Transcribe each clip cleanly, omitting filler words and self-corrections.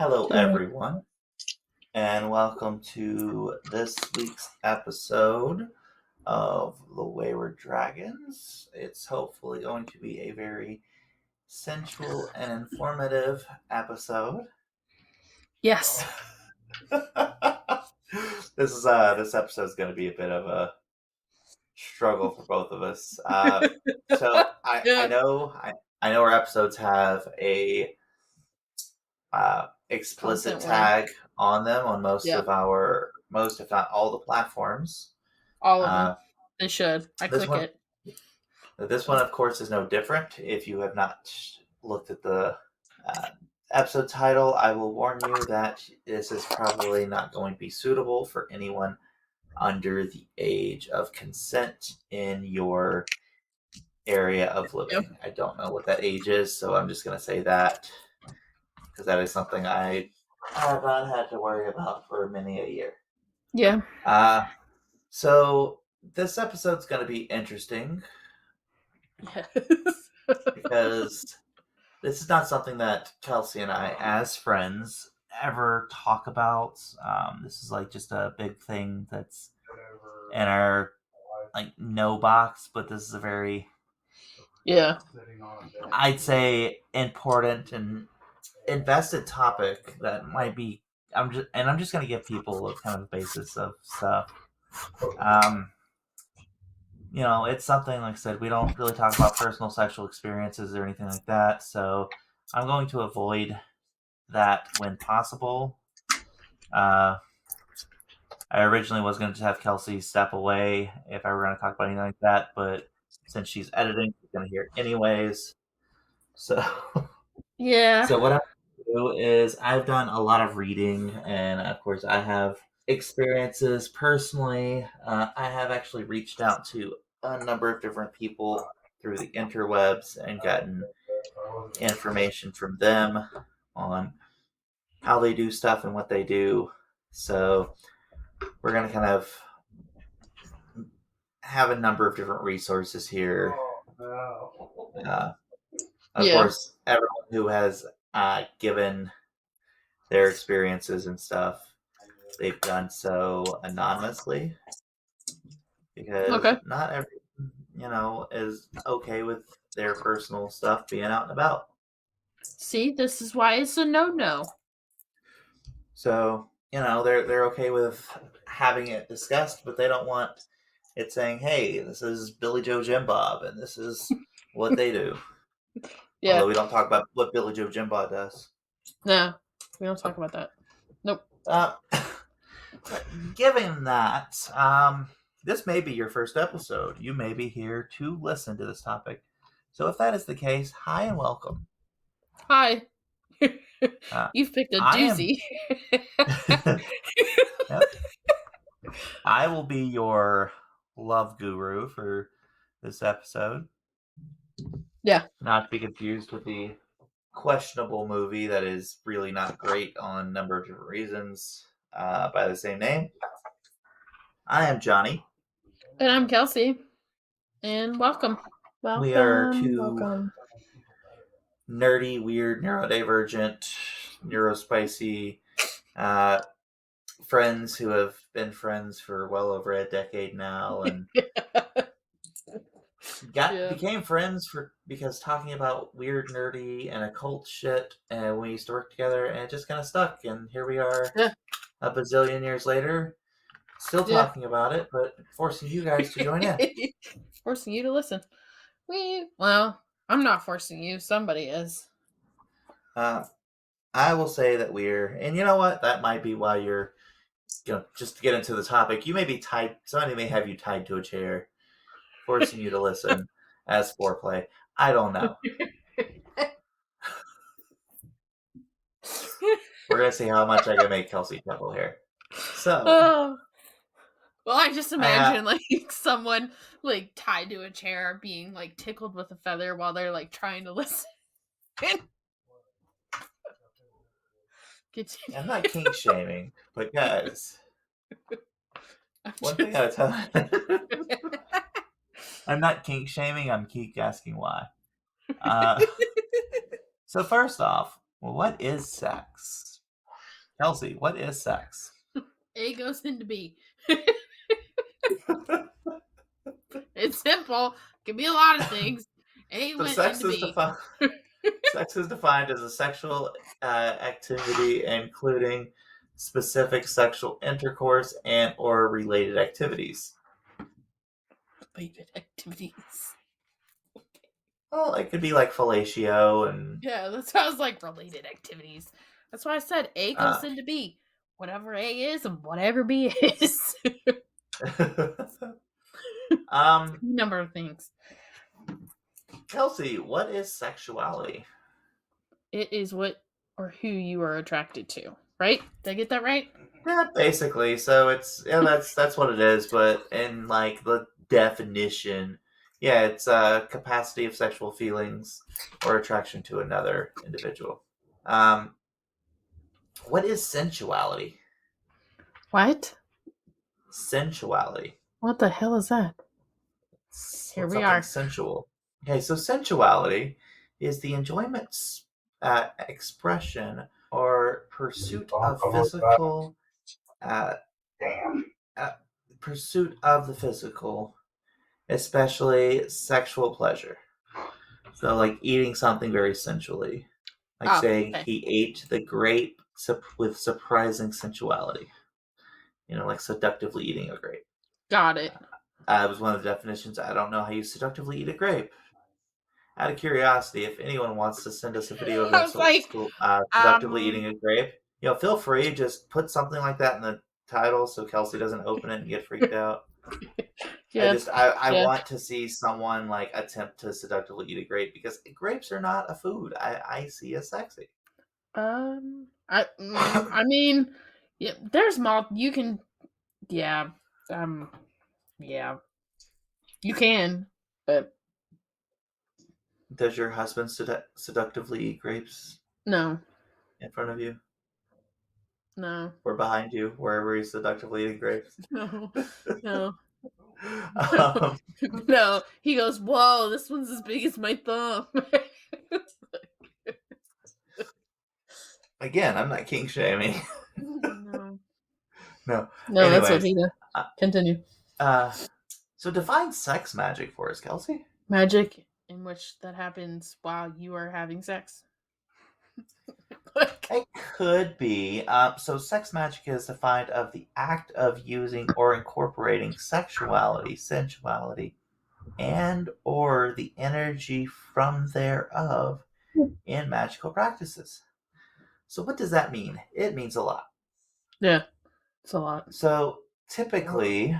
Hello, everyone, and welcome to this week's episode of The Wayward Dragons. It's hopefully going to be a very sensual and informative episode. Yes. This episode is going to be a bit of a struggle for both of us. So I know our episodes have a explicit Content warning. tag on them on most if not all the platforms. All of them. They should. I click it. This one, of course, is no different. If you have not looked at the episode title, I will warn you that this is probably not going to be suitable for anyone under the age of consent in your area of living. Yep. I don't know what that age is, so I'm just going to say that because that is something I have not had to worry about for many a year. Yeah. So this episode's going to be interesting. Yes. Because this is not something that Kelsey and I, as friends, ever talk about. This is like just a big thing that's in our no box, but this is a very I'd say important and invested topic that might be. I'm just going to give people a kind of basis of stuff. It's something, like I said, we don't really talk about personal sexual experiences or anything like that, so I'm going to avoid that when possible. I originally was going to have Kelsey step away if I were going to talk about anything like that, but since she's editing, she's going to hear it anyways. So, yeah. So what I'm going to do is I've done a lot of reading, and of course I have experiences personally. I have actually reached out to a number of different people through the interwebs and gotten information from them on how they do stuff and what they do. So we're going to kind of have a number of different resources here. Of course, everyone who has given their experiences and stuff, they've done so anonymously because not everyone, is okay with their personal stuff being out and about. See, this is why it's a no-no. So, they're okay with having it discussed, but they don't want it saying, hey, this is Billy Joe Jim Bob, and this is what they do. Yeah. Although we don't talk about what Billy Joe Jim Bob does. No, we don't talk about that. Nope. Given that, this may be your first episode. You may be here to listen to this topic. So if that is the case, hi and welcome. Hi. You've picked a doozy. Yep. I will be your love guru for this episode. Yeah. Not to be confused with the questionable movie that is really not great on a number of different reasons by the same name. I am Johnny. And I'm Kelsey. And welcome. We are two nerdy, weird, neurodivergent, neurospicy friends who have been friends for well over a decade now, and became friends because talking about weird, nerdy, and occult shit, and we used to work together, and it just kind of stuck, and here we are a bazillion years later, still talking about it, but forcing you guys to join in. Forcing you to listen. Well, I'm not forcing you. Somebody is. I will say that and you know what? That might be why you're, just to get into the topic, you may be somebody may have you tied to a chair, forcing you to listen as foreplay. I don't know. We're going to see how much I can make Kelsey chuckle here. So. Well, I just imagine someone tied to a chair being tickled with a feather while they're trying to listen. I'm not kink shaming, but guys, one thing at a time. I'm not kink shaming. I'm kink asking why. So first off, what is sex? Kelsey, what is sex? A goes into B. It's simple. Can be a lot of things. A So went into B. sex is defined as a sexual activity including specific sexual intercourse and or related activities. Related activities. Well, it could be like fellatio and Yeah, that sounds like related activities. That's why I said A uh, goes into B. Whatever A is and whatever B is. um, Number of things. Kelsey, what is sexuality? It is what or who you are attracted to. Right? Did I get that right? Yeah, basically. So it's that's what it is. But in like the definition, yeah, it's a capacity of sexual feelings or attraction to another individual. Um, what is sensuality? What? Sensuality. What the hell is that? Here What's we something are. sensual? Okay, so sensuality is the enjoyment, expression, or pursuit of physical, uh, uh, pursuit of the physical, especially sexual pleasure. So, like eating something very sensually, like Oh, saying okay. he ate the grape with surprising sensuality. Like seductively eating a grape. Got it. Was one of the definitions. I don't know how you seductively eat a grape. Out of curiosity, if anyone wants to send us a video of I them was like, seductively um, eating a grape, feel free. Just put something like that in the title so Kelsey doesn't open it and get freaked out. yeah, I yeah. want to see someone like attempt to seductively eat a grape because grapes are not a food I see as sexy. I mean, yeah, there's you can, yeah, um, yeah, you can, but Does your husband seductively eat grapes no, in front of you no, or behind you, wherever he's seductively eating grapes? no, no, no, um, no. He goes, whoa, this one's as big as my thumb. Again, I'm not king shaming. No, No. no, that's what Anyways, he does. uh, Continue. uh, so define sex magic for us, Kelsey. Magic in which that happens while you are having sex. Like, It could be. So sex magic is defined of the act of using or incorporating sexuality, sensuality, and or the energy from thereof in magical practices. So what does that mean? It means a lot. yeah, it's a lot. So typically,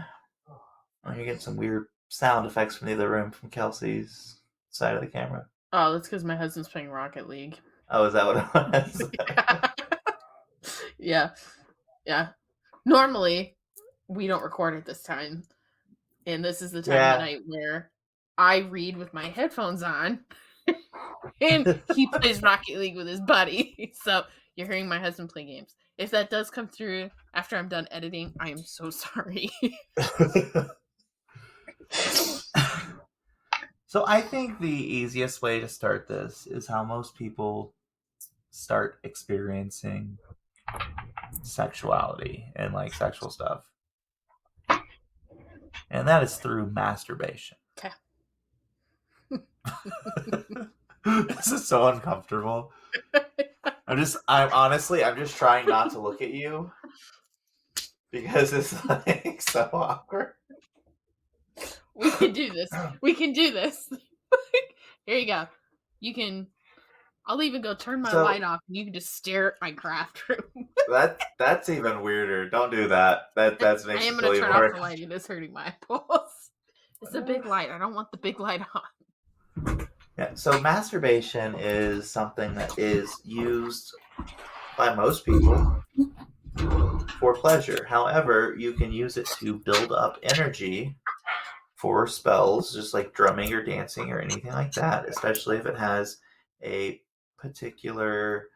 you're getting some weird sound effects from the other room from Kelsey's side of the camera. Oh, that's because my husband's playing Rocket League. Oh, is that what it was? Yeah, yeah. Normally, we don't record at this time, and this is the time of the Yeah. night where I read with my headphones on, and he plays Rocket League with his buddy. So you're hearing my husband play games. If that does come through after I'm done editing, I am so sorry. So I think the easiest way to start this is how most people start experiencing sexuality and like sexual stuff. And that is through masturbation. Okay. This is so uncomfortable. I'm just trying not to look at you because it's like so awkward. We can do this. We can do this. Here you go. You can. I'll even go turn my light So off, and you can just stare at my craft room. that's even weirder. Don't do that. That I makes am me going feel to even turn off the worse. light. It is hurting my eyeballs. It's a big light. I don't want the big light on. Yeah, so masturbation is something that is used by most people for pleasure. However, you can use it to build up energy for spells, just like drumming or dancing or anything like that, especially if it has a particular,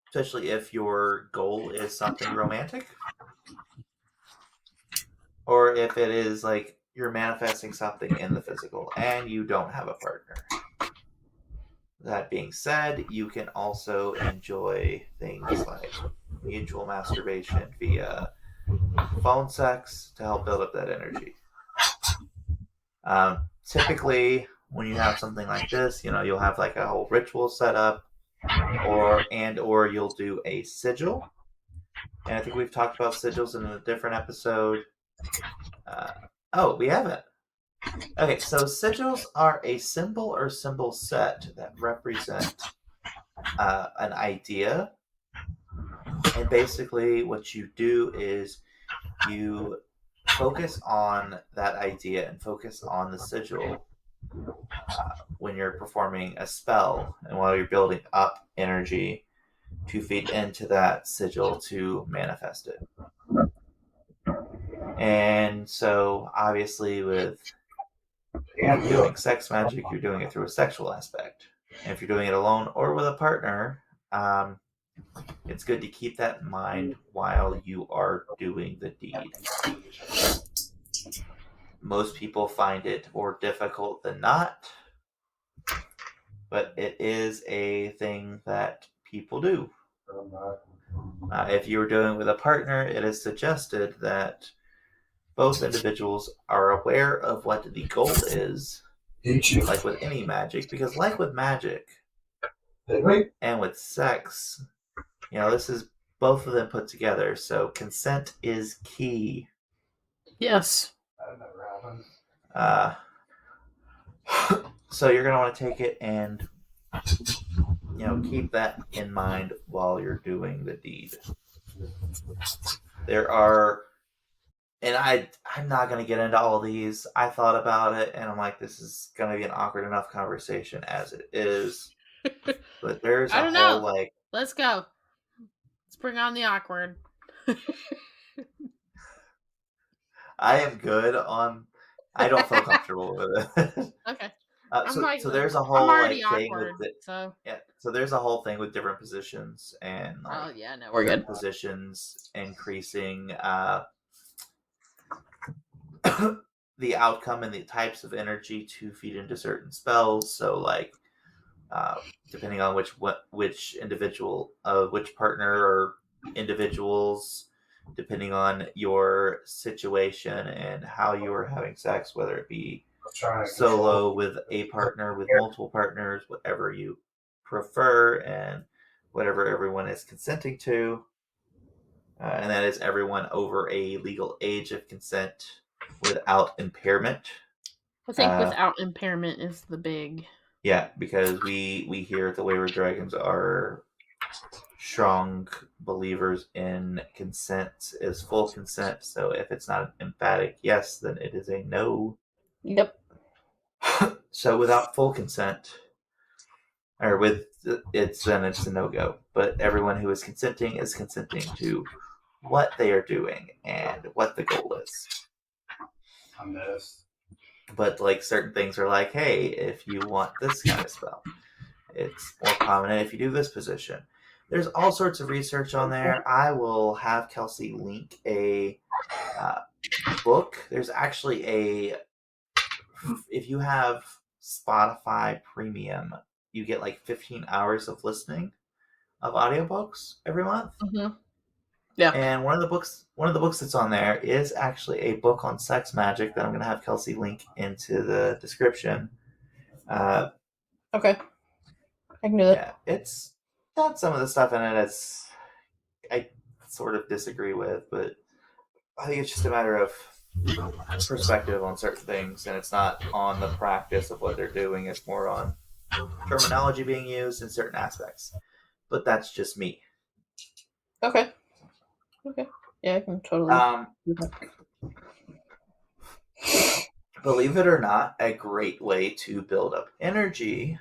especially if your goal is something romantic, or if it is like you're manifesting something in the physical and you don't have a partner. That being said, you can also enjoy things like mutual masturbation via phone sex to help build up that energy. Typically, when you have something like this, you'll have like a whole ritual set up, or you'll do a sigil. And I think we've talked about sigils in a different episode. Oh, we haven't. Okay, so sigils are a symbol or symbol set that represent an idea. And basically, what you do is you focus on that idea and focus on the sigil when you're performing a spell and while you're building up energy to feed into that sigil to manifest it. And so, obviously, with doing sex magic, you're doing it through a sexual aspect. And if you're doing it alone or with a partner, it's good to keep that in mind while you are doing the deed. Most people find it more difficult than not, but it is a thing that people do. If you were doing it with a partner, it is suggested that both individuals are aware of what the goal is, like with any magic, because like with magic and with sex, this is both of them put together, so consent is key. Yes. So you're going to want to take it and keep that in mind while you're doing the deed. There are, and I'm not going to get into all of these. I thought about it, and I'm like, this is going to be an awkward enough conversation as it is. But there's I don't whole, know. Let's go. Let's bring on the awkward. I am good on. I don't feel comfortable with it. Okay. So there's a whole thing with it. So there's a whole thing with different positions and we're good. Positions increasing the outcome and the types of energy to feed into certain spells. So depending on which individual, which partner or individuals, depending on your situation and how you are having sex, whether it be solo, with a partner, with multiple partners, whatever you prefer, and whatever everyone is consenting to. And that is everyone over a legal age of consent without impairment. I think without impairment is the big... Yeah, because we here at the Wayward Dragons are strong believers in consent is full consent. So if it's not an emphatic yes, then it is a no. Yep. So without full consent, or with it's a no-go. But everyone who is consenting to what they are doing and what the goal is. I missed. But certain things are like, hey, if you want this kind of spell, it's more prominent if you do this position. There's all sorts of research on there. I will have Kelsey link a book. There's actually if you have Spotify Premium, you get 15 hours of listening of audiobooks every month. Mm-hmm. Yeah. And one of the books that's on there is actually a book on sex magic that I'm going to have Kelsey link into the description. Okay. I can do that. Yeah, it's got some of the stuff in it I sort of disagree with, but I think it's just a matter of perspective on certain things, and it's not on the practice of what they're doing. It's more on terminology being used in certain aspects. But that's just me. Okay. Yeah, I can totally do that. Believe it or not, a great way to build up energy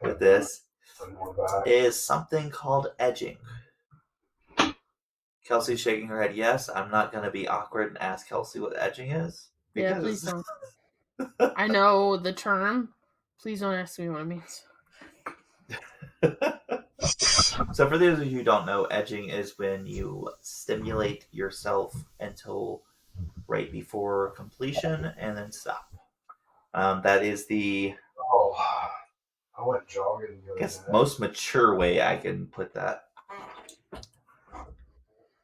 with this is something called edging. Kelsey's shaking her head yes. I'm not going to be awkward and ask Kelsey what edging is. Yeah, please don't. I know the term. Please don't ask me what it means. So for those of you who don't know, edging is when you stimulate yourself until right before completion and then stop. That is the I went jogging the other day. most mature way I can put that.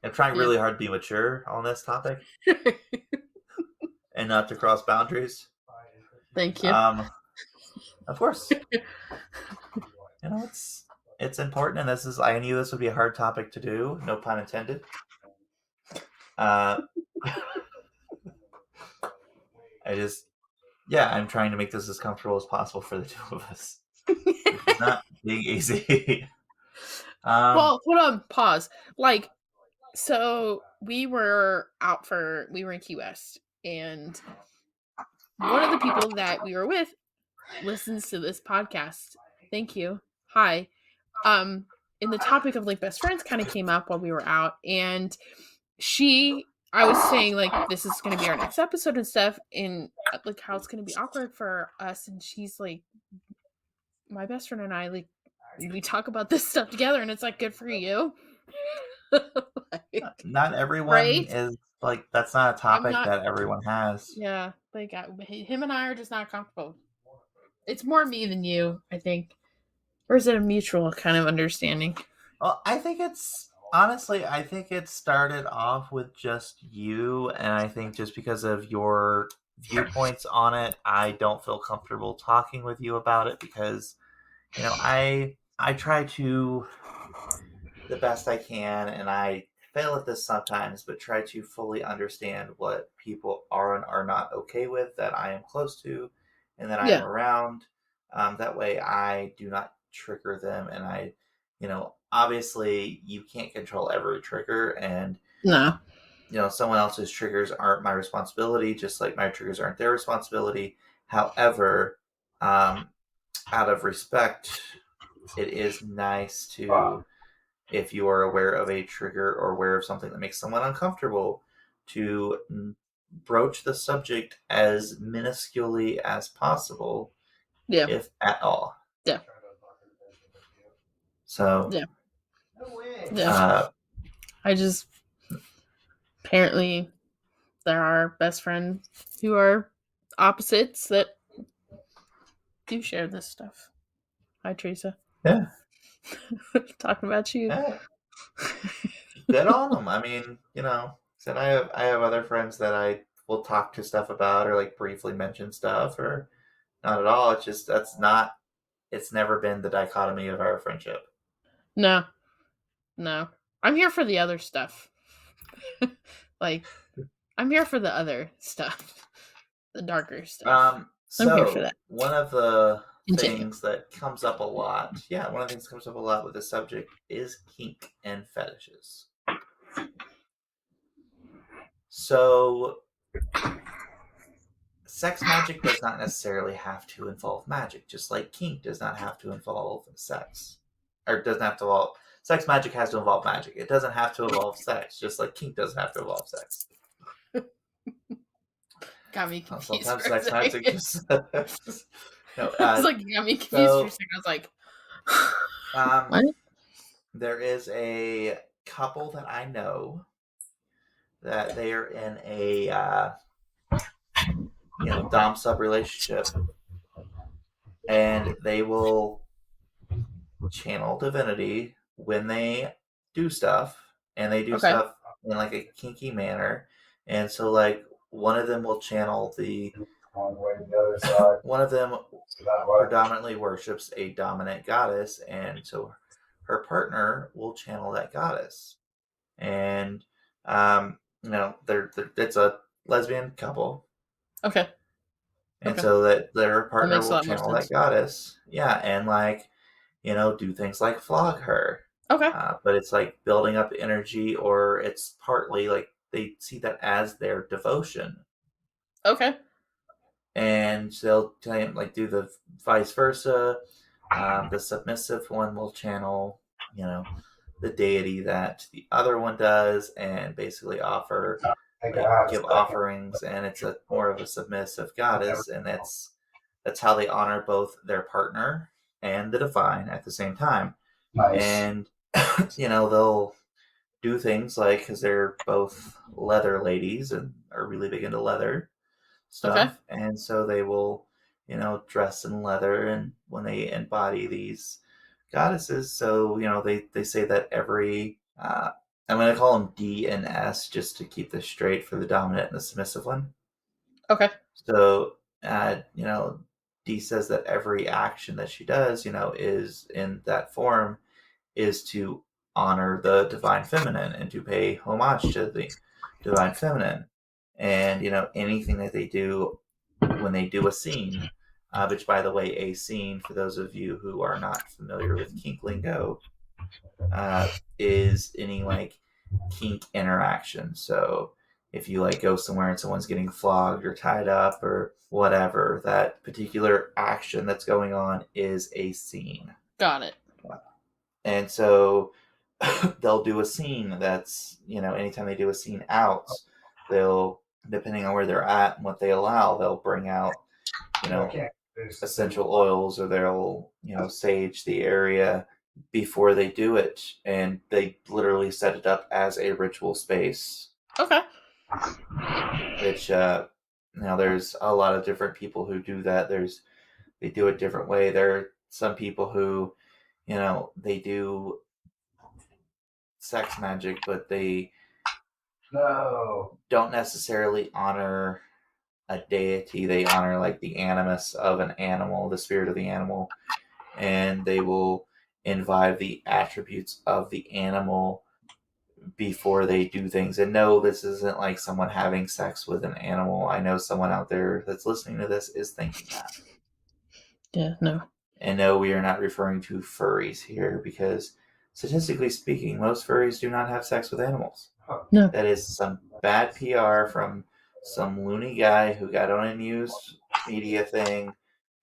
I'm trying Yeah. really hard to be mature on this topic and not to cross boundaries. Thank you. Of course, it's important, and I knew this would be a hard topic to do. No pun intended. Uh, I'm trying to make this as comfortable as possible for the two of us. It's not being easy. Well, hold on, pause. Like, so we were in Key West, and one of the people that we were with listens to this podcast. Thank you. Hi. And the topic of like best friends kind of came up while we were out, and I was saying like this is going to be our next episode and stuff, and like how it's going to be awkward for us, and she's like, my best friend and I, like, we talk about this stuff together, and it's like good for you. Like, not everyone right? is like, that's not a I'm topic not. that everyone has. Yeah, like him and I are just not comfortable. It's more me than you, I think. Or is it a mutual kind of understanding? Well, I think it started off with just you, and I think just because of your viewpoints on it, I don't feel comfortable talking with you about it because, I try to the best I can, and I fail at this sometimes, but try to fully understand what people are and are not okay with that I am close to and that I am Yeah. around. That way I do not trigger them, and obviously you can't control every trigger, and No. someone else's triggers aren't my responsibility, just like my triggers aren't their responsibility. However, out of respect, it is nice to, if you are aware of a trigger or aware of something that makes someone uncomfortable, to broach the subject as minusculely as possible, Yeah. if at all. Yeah. So, Yeah. Yeah. I just apparently there are best friends who are opposites that do share this stuff. Hi, Teresa. yeah, Talking about you. yeah, good on them. I mean, said I have other friends that I will talk to stuff about or like briefly mention stuff or not at all. It's just it's never been the dichotomy of our friendship. No. I'm here for the other stuff. Like, I'm here for the other stuff. The darker stuff. I'm here for So that. one of the Continue. things that comes up a lot, one of the things that comes up a lot with this subject is kink and fetishes. So sex magic does not necessarily have to involve magic, just like kink does not have to involve sex. Or doesn't have to involve sex magic has to involve magic. It doesn't have to involve sex, just like kink doesn't have to involve sex. Got me confused. Sometimes for a sex second. magic just no, It's like you got me confused for a second. I was like, what? There is a couple that I know that they are in a dom sub relationship, and they will channel divinity when they do stuff, and they do Okay. stuff in like a kinky manner, and so like one of them will channel one of them predominantly worships a dominant goddess, and so her partner will channel that goddess, and it's a lesbian couple. Okay. And so that their partner makes a will lot more channel sense. that goddess, and like do things like flog her. Okay. But it's like building up energy, or it's partly like they see that as their devotion. Okay. And they'll like do the vice versa. The submissive one will channel, the deity that the other one does, and basically give offerings, and it's more of a submissive goddess, and that's how they honor both their partner and the divine at the same time. Nice. And they'll do things like, because they're both leather ladies and are really big into leather stuff, and so they will dress in leather, and when they embody these goddesses, so they say that every I'm going to call them D and S just to keep this straight for the dominant and the submissive one. Okay. So, D says that every action that she does, is in that form is to honor the divine feminine and to pay homage to the divine feminine. And, anything that they do when they do a scene, which, by the way, a scene, for those of you who are not familiar with kink lingo, is any like kink interaction. So if you like go somewhere and someone's getting flogged or tied up or whatever, that particular action that's going on is a scene. Got it. And so they'll do a scene that's, anytime they do a scene out, they'll, depending on where they're at and what they allow, they'll bring out, essential oils, or they'll, sage the area before they do it. And they literally set it up as a ritual space. Okay. Which, there's a lot of different people who do that. They do it different way. There are some people who, they do sex magic, but they don't necessarily honor a deity. They honor like the animus of an animal, the spirit of the animal, and they will imbibe the attributes of the animal before they do things. And no, this isn't like someone having sex with an animal. I know someone out there that's listening to this is thinking that. Yeah, no. And no, we are not referring to furries here, because statistically speaking, most furries do not have sex with animals. No. That is some bad PR from some loony guy who got on a news media thing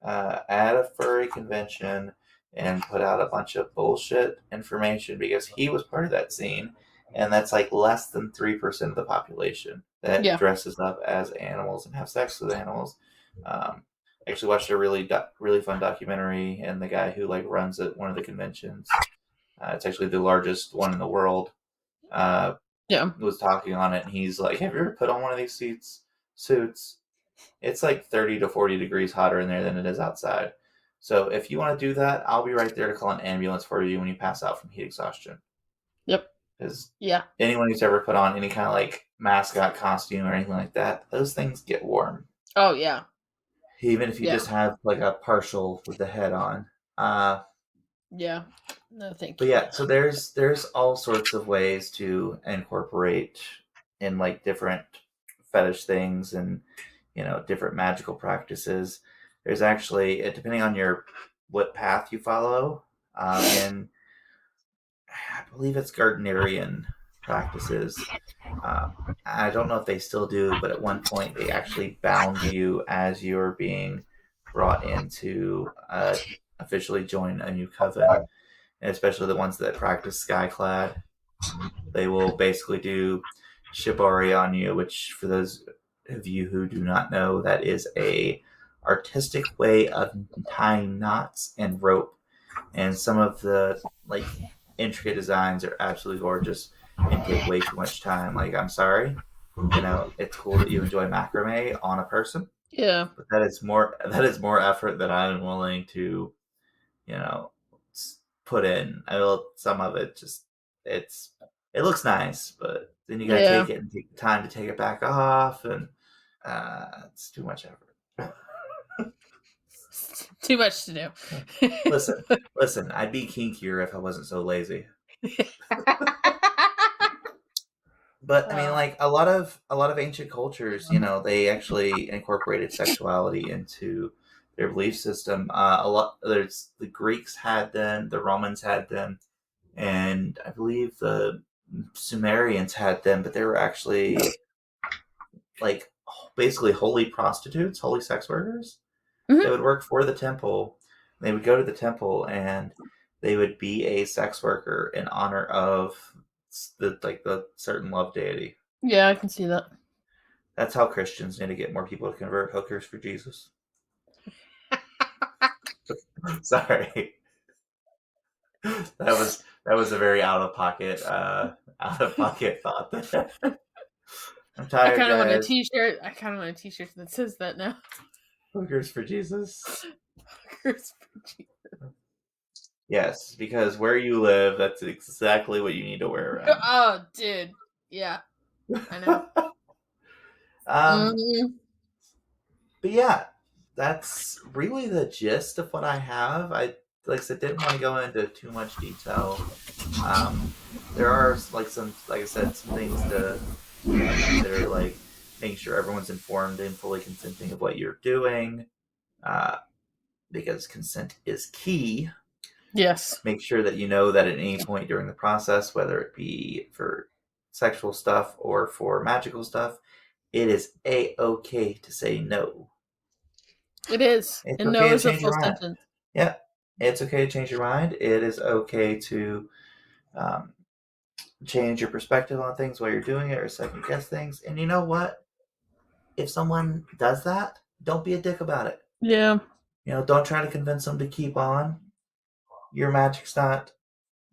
at a furry convention and put out a bunch of bullshit information, because he was part of that scene, and that's like less than 3% of the population that dresses up as animals and have sex with animals. Actually watched a really fun documentary, and the guy who like runs it, one of the conventions, it's actually the largest one in the world, was talking on it, and he's like, have you ever put on one of these suits? It's like 30 to 40 degrees hotter in there than it is outside. So if you want to do that, I'll be right there to call an ambulance for you when you pass out from heat exhaustion. Yep. Because anyone who's ever put on any kind of like mascot costume or anything like that, those things get warm. Oh, yeah. Even if you just have like a partial with the head on. Yeah. No, thank you. But yeah, so there's all sorts of ways to incorporate in like different fetish things and, different magical practices. There's actually, depending on what path you follow, and I believe it's Gardnerian practices. I don't know if they still do, but at one point they actually bound you as you're being brought in to officially join a new coven. And especially the ones that practice Skyclad. They will basically do shibari on you, which, for those of you who do not know, that is a artistic way of tying knots and rope. And some of the like intricate designs are absolutely gorgeous and take way too much time. Like, I'm sorry, it's cool that you enjoy macrame on a person. Yeah. But that is more effort that I'm willing to, put in. Some of it just it looks nice, but then you gotta take it and take the time to take it back off, and it's too much effort. Too much to do. Listen, I'd be kinkier if I wasn't so lazy. But I mean, like a lot of ancient cultures, they actually incorporated sexuality into their belief system. There's the Greeks had them, the Romans had them, and I believe the Sumerians had them, but they were actually like basically holy prostitutes, holy sex workers. Mm-hmm. They would work for the temple. They would go to the temple and they would be a sex worker in honor of the certain love deity. Yeah, I can see that. That's how Christians need to get more people to convert. Hookers for Jesus. Sorry, that was a very out of pocket thought there. I'm tired. I kind of want a T-shirt. That says that now. Hookers for Jesus. Hookers for Jesus. Yes, because where you live, that's exactly what you need to wear around. Oh, dude. Yeah, I know. um, Mhm. but yeah, that's really the gist of what I have. I like I said, didn't want to go into too much detail. There are like I said, some things to consider, like making sure everyone's informed and fully consenting of what you're doing, uh, because consent is key. Yes. Make sure that you know that at any point during the process, whether it be for sexual stuff or for magical stuff, it is a okay to say no. It is. It's And okay no to is a change full your mind. sentence. Yeah, it's okay to change your mind. It is okay to um, change your perspective on things while you're doing it or second guess things. And you know what? If someone does that, don't be a dick about it. Yeah. Don't try to convince them to keep on. Your magic's not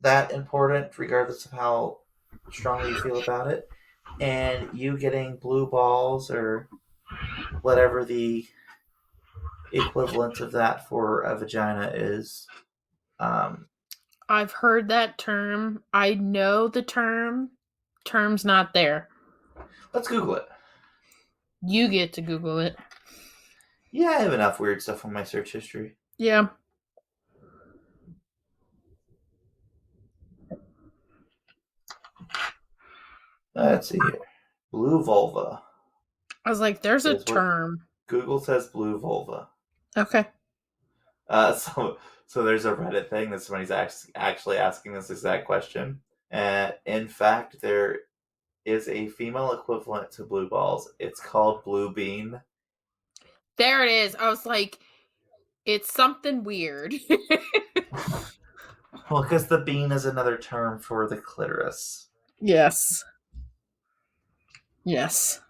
that important, regardless of how strongly you feel about it. And you getting blue balls or whatever the equivalent of that for a vagina is. Um, I've heard that term. I know the term. Term's not there. let's Google it. You get to Google it. Yeah, I have enough weird stuff on my search history. Yeah. Let's see here. Blue vulva I was like, there's a is what term. Google says. Blue vulva. Okay. So there's a Reddit thing that somebody's actually asking this exact question. In fact, there is a female equivalent to blue balls. It's called blue bean. There it is. I was like, it's something weird. Well, because the bean is another term for the clitoris. Yes. Yes.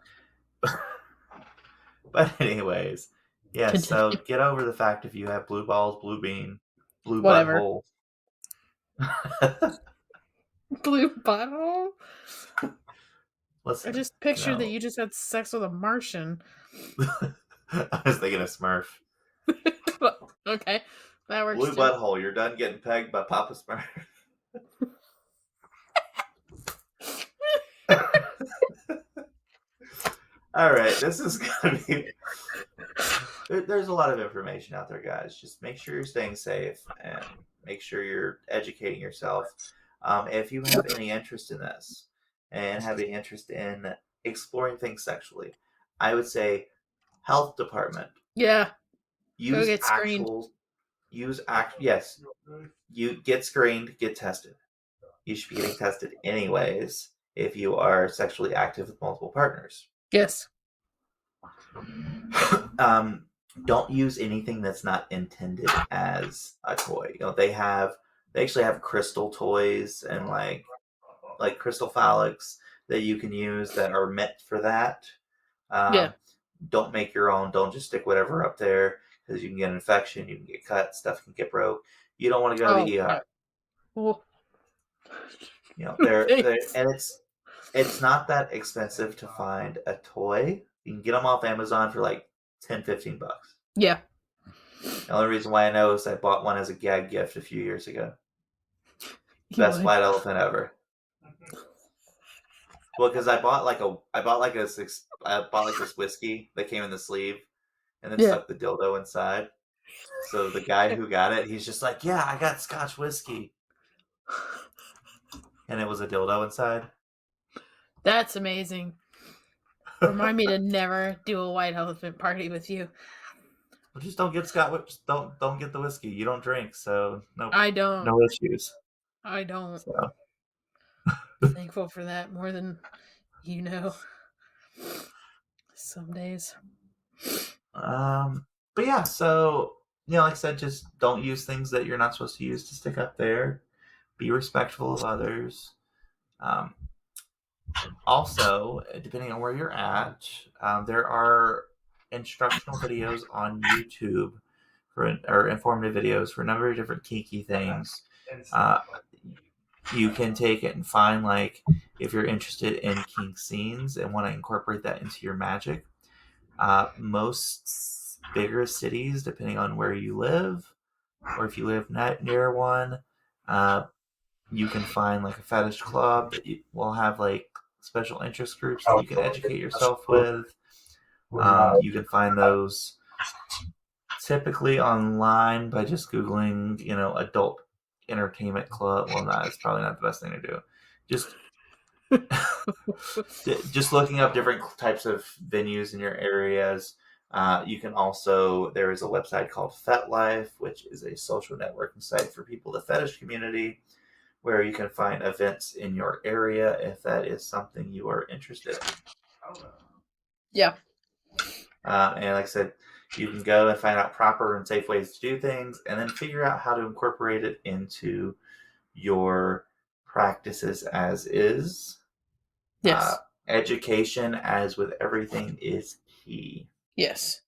But anyways, yes. Continue. So get over the fact if you have blue balls, blue bean, blue Whatever. butthole. Blue butthole? Listen, I just pictured that you just had sex with a Martian. I was thinking of Smurf. Okay. That works Blue too. butthole. You're done getting pegged by Papa Smurf. All right, this is gonna be. There's a lot of information out there, guys. Just make sure you're staying safe and make sure you're educating yourself. If you have any interest in this and have any interest in exploring things sexually, I would say health department. Yeah. Go Use get screened. yes. You get screened, get tested. You should be getting tested anyways if you are sexually active with multiple partners. Yes. Don't use anything that's not intended as a toy. They actually have crystal toys and like crystal phallics that you can use that are meant for that. Yeah. Don't make your own. Don't just stick whatever up there because you can get an infection, you can get cut, stuff can get broke. You don't want to go to the ER. Well, They're thanks. and it's not that expensive to find a toy. You can get them off Amazon for like $10-15. Yeah. The only reason why I know is I bought one as a gag gift a few years ago. You Best would. white elephant ever. Well, because I bought like this whiskey that came in the sleeve, and then Yeah. stuck the dildo inside. So the guy who got it, he's just like, "Yeah, I got Scotch whiskey," and it was a dildo inside. That's amazing. Remind me to never do a white elephant party with you. Well, just don't get Scotch. Just don't get the whiskey. You don't drink, so I don't. no issues. I don't. So. Thankful for that more than you know. Some days. But yeah, so like I said, just don't use things that you're not supposed to use to stick up there. Be respectful of others. Also, depending on where you're at, there are instructional videos on YouTube or informative videos for a number of different kinky things. You can take it and find, like, if you're interested in kink scenes and want to incorporate that into your magic. Most bigger cities, depending on where you live, or if you live near one, you can find like a fetish club that will have like special interest groups that you can educate yourself with. You can find those typically online by just Googling, adult entertainment club. Well, it's probably not the best thing to do. Just just looking up different types of venues in your areas. You can also, there is a website called FetLife, which is a social networking site for people in the fetish community, where you can find events in your area if that is something you are interested in. Yeah. And like I said, you can go and find out proper and safe ways to do things, and then figure out how to incorporate it into your practices as is. Yes. Education, as with everything, is key. Yes.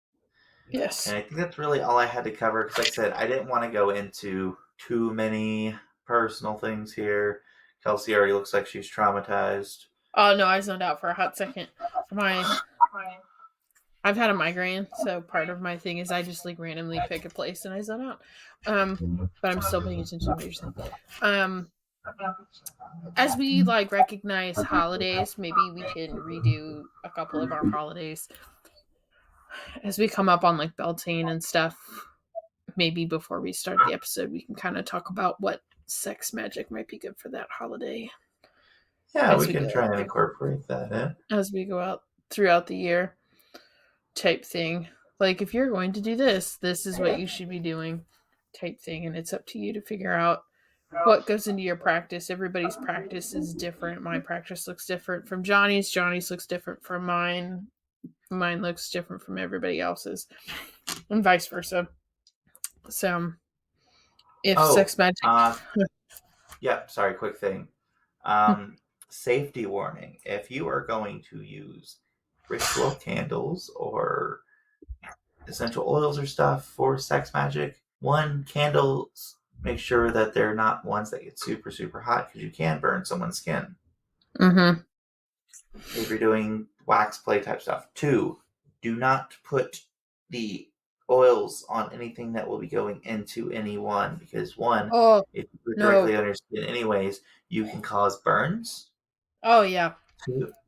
Yes. And I think that's really all I had to cover, because like I said, I didn't want to go into too many personal things here. Kelsey already looks like she's traumatized. Oh no, I zoned out for a hot second. I've had a migraine, so part of my thing is I just like randomly pick a place and I zone out. But I'm still paying attention to what you're saying. As we like recognize holidays, maybe we can redo a couple of our holidays as we come up on like Beltane and stuff. Maybe before we start the episode, we can kind of talk about what sex magic might be good for that holiday. Yeah, we can try and incorporate that in as we go out throughout the year, type thing. Like, if you're going to do this is what you should be doing, type thing. And it's up to you to figure out what goes into your practice. Everybody's practice is different. My practice looks different from Johnny's. Johnny's looks different from mine. Mine looks different from everybody else's, and vice versa. So, if sex magic. Yeah, sorry, quick thing. Safety warning. If you are going to use ritual candles or essential oils or stuff for sex magic, candles, make sure that they're not ones that get super, super hot, because you can burn someone's skin. Mm-hmm. If you're doing wax play type stuff. 2, do not put the oils on anything that will be going into anyone, because if you put directly on your skin anyways, you can cause burns. Oh yeah.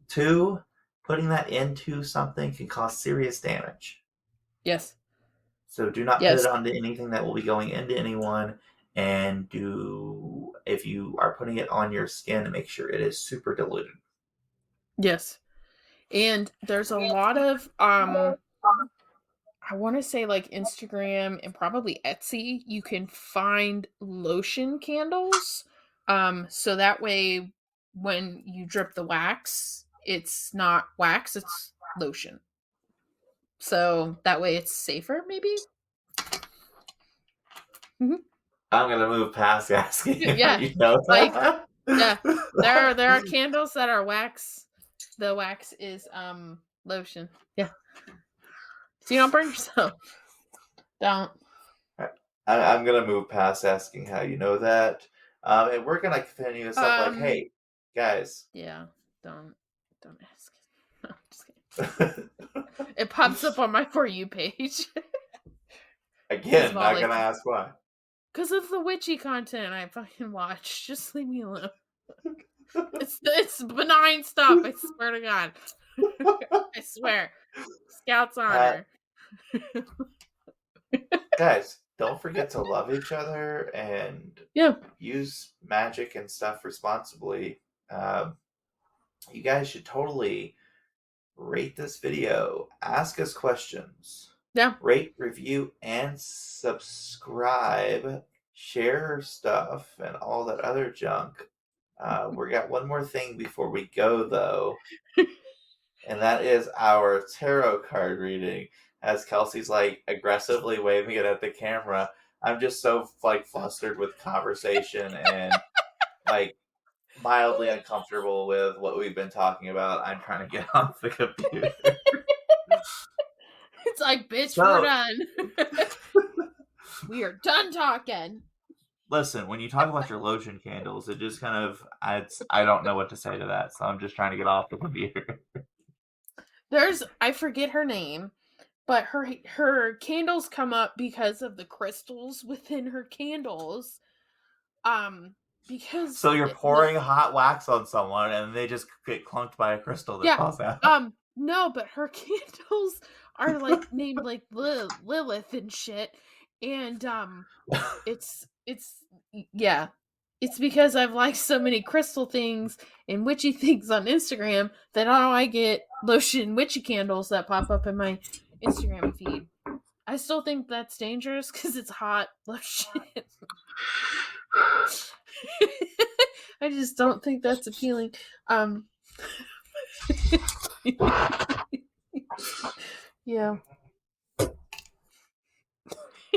2, putting that into something can cause serious damage. Yes. So do not put it onto anything that will be going into anyone, and if you are putting it on your skin, make sure it is super diluted. Yes. And there's a lot of I want to say like Instagram and probably Etsy, you can find lotion candles. So that way when you drip the wax, it's not wax, it's lotion. So that way it's safer, maybe? Mm-hmm. I'm gonna move past asking. Yeah, you know that? Yeah. There are candles that are wax. The wax is lotion. Yeah. So you don't burn yourself. Don't. I'm gonna move past asking how you know that, and we're gonna continue this up. Like, hey, guys. Yeah. Don't ask. No, just kidding. It pops up on my For You page. Again, not gonna ask why. Because of the witchy content I fucking watch. Just leave me alone. It's benign stuff. I swear to God. I swear. Scouts honor. Guys, don't forget to love each other and use magic and stuff responsibly. You guys should totally rate this video, ask us questions. Yeah. Rate, review, and subscribe. Share stuff and all that other junk. We got one more thing before we go, though. And that is our tarot card reading. As Kelsey's like aggressively waving it at the camera. I'm just so like flustered with conversation and like mildly uncomfortable with what we've been talking about. I'm trying to get off the computer. It's like, bitch, we're done. We are done talking. Listen, when you talk about your lotion candles, it just kind of, I don't know what to say to that, so I'm just trying to get off the computer. I forget her name, but her candles come up because of the crystals within her candles. Because So you're pouring hot wax on someone, and they just get clunked by a crystal that falls out. No, but her candles are like named like Lilith and shit, and it's yeah, it's because I've liked so many crystal things and witchy things on Instagram that now I get lotion witchy candles that pop up in my Instagram feed. I still think that's dangerous because it's hot lotion. I just don't think that's appealing. Yeah.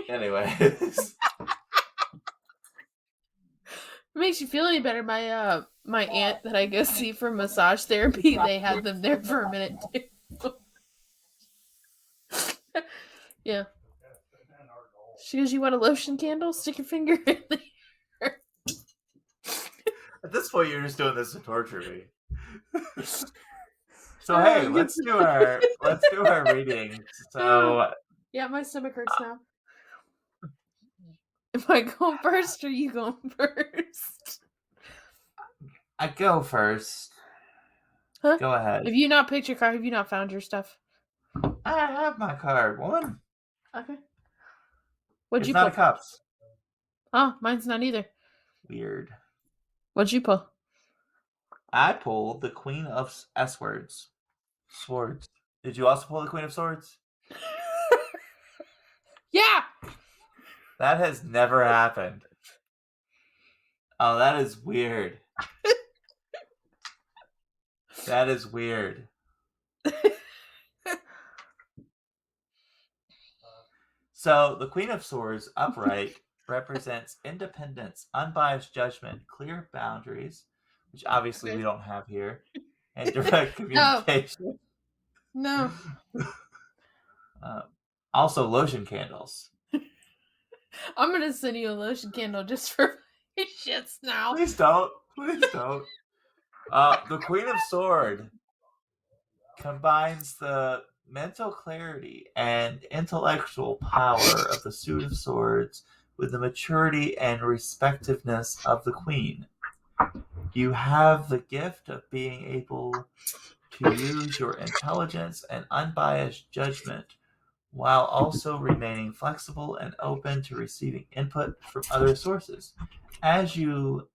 Anyways. Makes you feel any better? My aunt that I go see for massage therapy, they had them there for a minute too. Yeah. She goes, "You want a lotion candle? Stick your finger in there." At this point, you're just doing this to torture me. So hey, let's do our reading. So yeah, my stomach hurts now. Am I going first or you going first? I go first. Huh? Go ahead. Have you not picked your card? Have you not found your stuff? I have my card. One. Okay. What'd It's you not pull? a cups. Oh, mine's not either. Weird. What'd you pull? I pulled the Queen of Swords. Swords. Did you also pull the Queen of Swords? Yeah! That has never happened. Oh, that is weird. That is weird. So, the Queen of Swords, upright, represents independence, unbiased judgment, clear boundaries, which obviously we don't have here, and direct communication. No. Also, lotion candles. I'm going to send you a lotion candle just for my shits now. Please don't. Please don't. The Queen of Sword combines the mental clarity and intellectual power of the Suit of Swords with the maturity and respectiveness of the Queen. You have the gift of being able to use your intelligence and unbiased judgment while also remaining flexible and open to receiving input from other sources. As you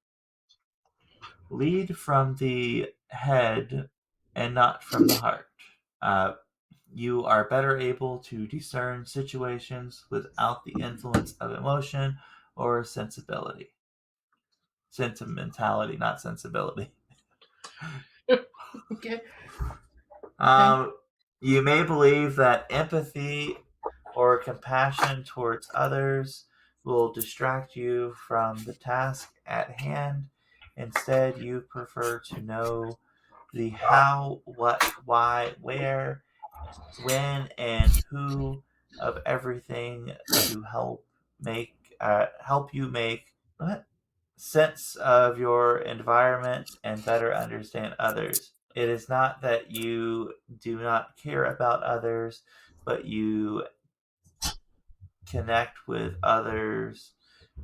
lead from the head and not from the heart, you are better able to discern situations without the influence of emotion or sensibility. Sentimentality, not sensibility. Okay. You may believe that empathy or compassion towards others will distract you from the task at hand. Instead, you prefer to know the how, what, why, where, when, and who of everything to help you make sense of your environment and better understand others. It is not that you do not care about others, but you connect with other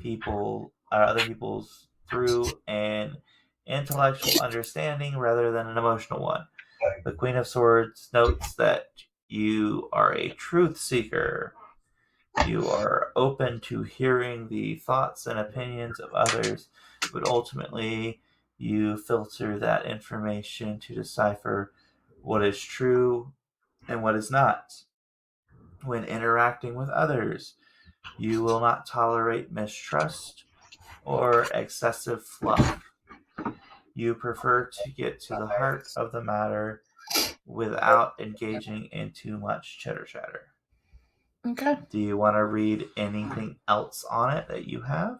people's through an intellectual understanding rather than an emotional one. The Queen of Swords notes that you are a truth seeker. You are open to hearing the thoughts and opinions of others, but ultimately you filter that information to decipher what is true and what is not. When interacting with others, you will not tolerate mistrust or excessive fluff. You prefer to get to the heart of the matter without engaging in too much chitter chatter. Okay. Do you want to read anything else on it that you have?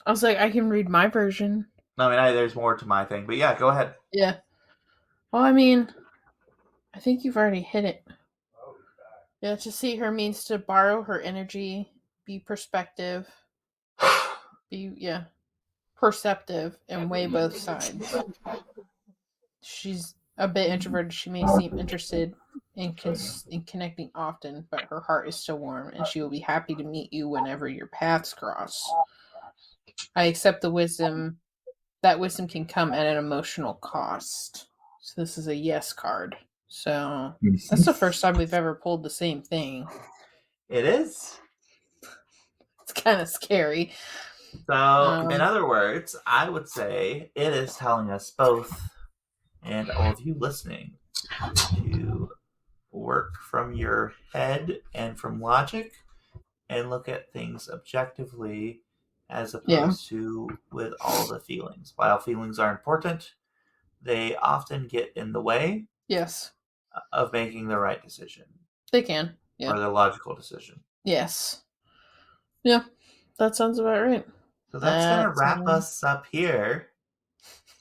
I was like, I can read my version. No, I mean, there's more to my thing, but yeah, go ahead. Yeah. Well, I mean, I think you've already hit it. Yeah, to see her means to borrow her energy, be perspective, perceptive, and weigh both sides. She's a bit introverted. She may seem interested and connecting often, but her heart is still warm, and she will be happy to meet you whenever your paths cross. I accept the wisdom. That wisdom can come at an emotional cost. So this is a yes card. So that's the first time we've ever pulled the same thing. It is. It's kind of scary. So, in other words, I would say it is telling us both, and all of you listening, to work from your head and from logic and look at things objectively as opposed to with all the feelings. While feelings are important, they often get in the way Yes. of making the right decision. They can. Yeah. Or the logical decision. Yes. Yeah. That sounds about right. So that's going to wrap us up here.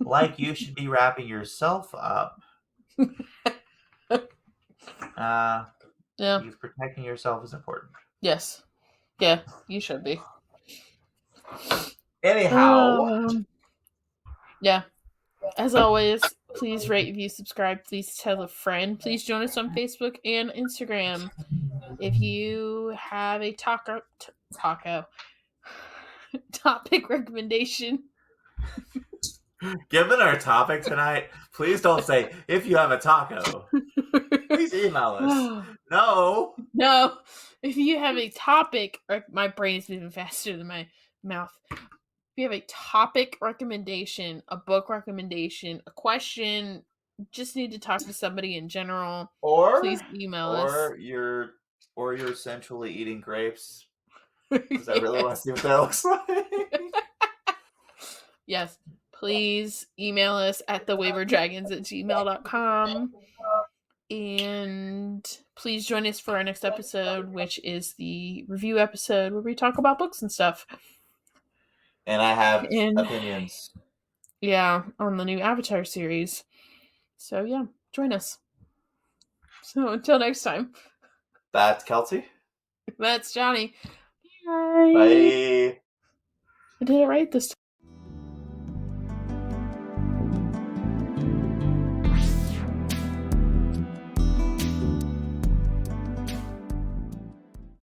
Like you should be wrapping yourself up. Yeah. Because protecting yourself is important. Yes. Yeah, you should be. Anyhow. Yeah. As always, please rate, review, subscribe. Please tell a friend. Please join us on Facebook and Instagram. If you have a topic recommendation. Given our topic tonight, please don't say, if you have a taco. Please email us. No. If you have a topic, my brain is moving faster than my mouth. If you have a topic recommendation, a book recommendation, a question, just need to talk to somebody in general, please email us. Or you're essentially eating grapes. Because I really want to see what that looks like. Yes. Please email us at thewaiverdragons@gmail.com. And please join us for our next episode, which is the review episode where we talk about books and stuff. And I have opinions. Yeah, on the new Avatar series. So yeah, join us. So until next time. That's Kelsey. That's Johnny. Bye. I did it right this time.